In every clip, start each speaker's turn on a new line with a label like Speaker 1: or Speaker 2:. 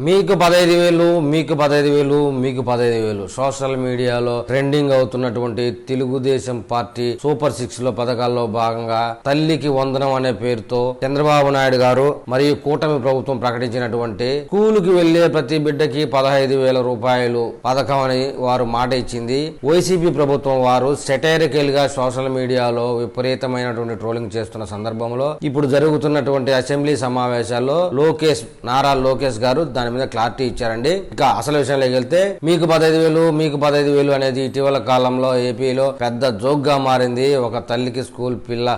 Speaker 1: మీకు 15,000 మీకు 15,000 మీకు 15,000 సోషల్ మీడియాలో ట్రెండింగ్ అవుతున్నటువంటి తెలుగుదేశం పార్టీ సూపర్ 6 లో పథకాల్లో భాగంగా తల్లికి వందనం అనే పేరుతో చంద్రబాబు నాయుడు గారు మరియు కూటమి ప్రభుత్వం ప్రకటించినటువంటి స్కూలుకి వెళ్లే ప్రతి బిడ్డకి 15,000 రూపాయలు పథకం అని వారు మాట ఇచ్చింది. వైసీపీ ప్రభుత్వం వారు సెటైరికల్ గా సోషల్ మీడియాలో విపరీతమైనటువంటి ట్రోలింగ్ చేస్తున్న సందర్భంలో ఇప్పుడు జరుగుతున్నటువంటి అసెంబ్లీ సమావేశాల్లో నారా లోకేష్ గారు దాని మీద క్లారిటీ ఇచ్చారండి. ఇక అసలు విషయంలోకి వెళ్తే మీకు 15,000 మీకు 15,000 అనేది ఇటీవల కాలంలో ఏపీలో పెద్ద జోక్ గా మారింది. ఒక తల్లికి స్కూల్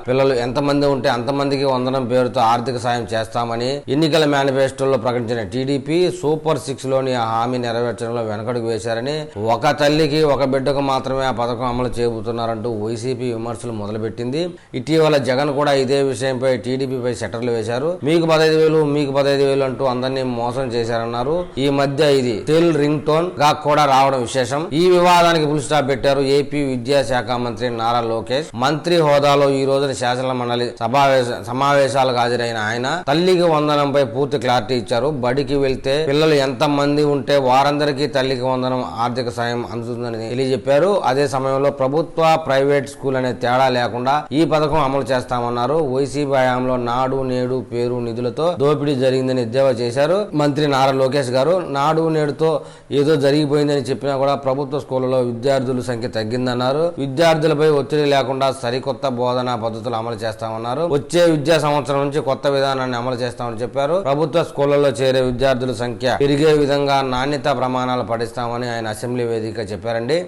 Speaker 1: పిల్లలు ఎంతమంది ఉంటే అంతమందికి వందనం పేరుతో ఆర్థిక సాయం చేస్తామని ఎన్నికల మేనిఫెస్టోలో ప్రకటించిన టీడీపీ సూపర్ 6 లోని ఆ హామీ నెరవేర్చడంలో వెనకడుగు వేశారని, ఒక తల్లికి ఒక బిడ్డకు మాత్రమే ఆ పథకం అమలు చేయబోతున్నారంటూ వైసీపీ విమర్శలు మొదలుపెట్టింది. ఇటీవల జగన్ కూడా ఇదే విషయంపై టీడీపీపై సెటర్లు వేశారు. మీకు 15,000 మీకు 15,000 అంటూ అందరినీ మోసం చేశారన్నారు. ఈ మధ్య ఇది టెల్ రింగ్ టోన్ గా కూడా రావడం విశేషం. ఈ వివాదానికి ఫుల్ స్టాప్ పెట్టారు ఏపీ విద్యాశాఖ మంత్రి నారా లోకేష్. మంత్రి హోదాలో ఈ రోజున శాసన మండలి సమావేశాలకు హాజరైన ఆయన తల్లికి వందనంపై పూర్తి క్లారిటీ ఇచ్చారు. బడికి వెళ్తే పిల్లలు ఎంత మంది ఉంటే వారందరికీ తల్లికి వందనం ఆర్థిక సాయం అందుతుందని తెలియజెప్పారు. అదే సమయంలో ప్రభుత్వ ప్రైవేట్ స్కూల్ అనే తేడా లేకుండా ఈ పథకం అమలు చేస్తామన్నారు. వైసీపీ హయాంలో నాడు నేడు పేరు నిధులతో దోపిడీ జరిగిందని ఎద్దేవా చేశారు మంత్రి నారా లోకేష్ గారు. నాడు నేడుతో ఏదో జరిగిపోయిందని చెప్పినా కూడా ప్రభుత్వ స్కూళ్లలో విద్యార్థుల సంఖ్య తగ్గిందన్నారు. విద్యార్థులపై ఒత్తిడి లేకుండా సరికొత్త బోధనా పద్ధతులు అమలు చేస్తామన్నారు. వచ్చే విద్యా సంవత్సరం నుంచి కొత్త విధానాన్ని అమలు చేస్తామని చెప్పారు. ప్రభుత్వ స్కూళ్లలో చేరే విద్యార్థుల సంఖ్య పెరిగే విధంగా నాణ్యతా ప్రమాణాలు పాటిస్తామని ఆయన అసెంబ్లీ వేదికగా చెప్పారండి.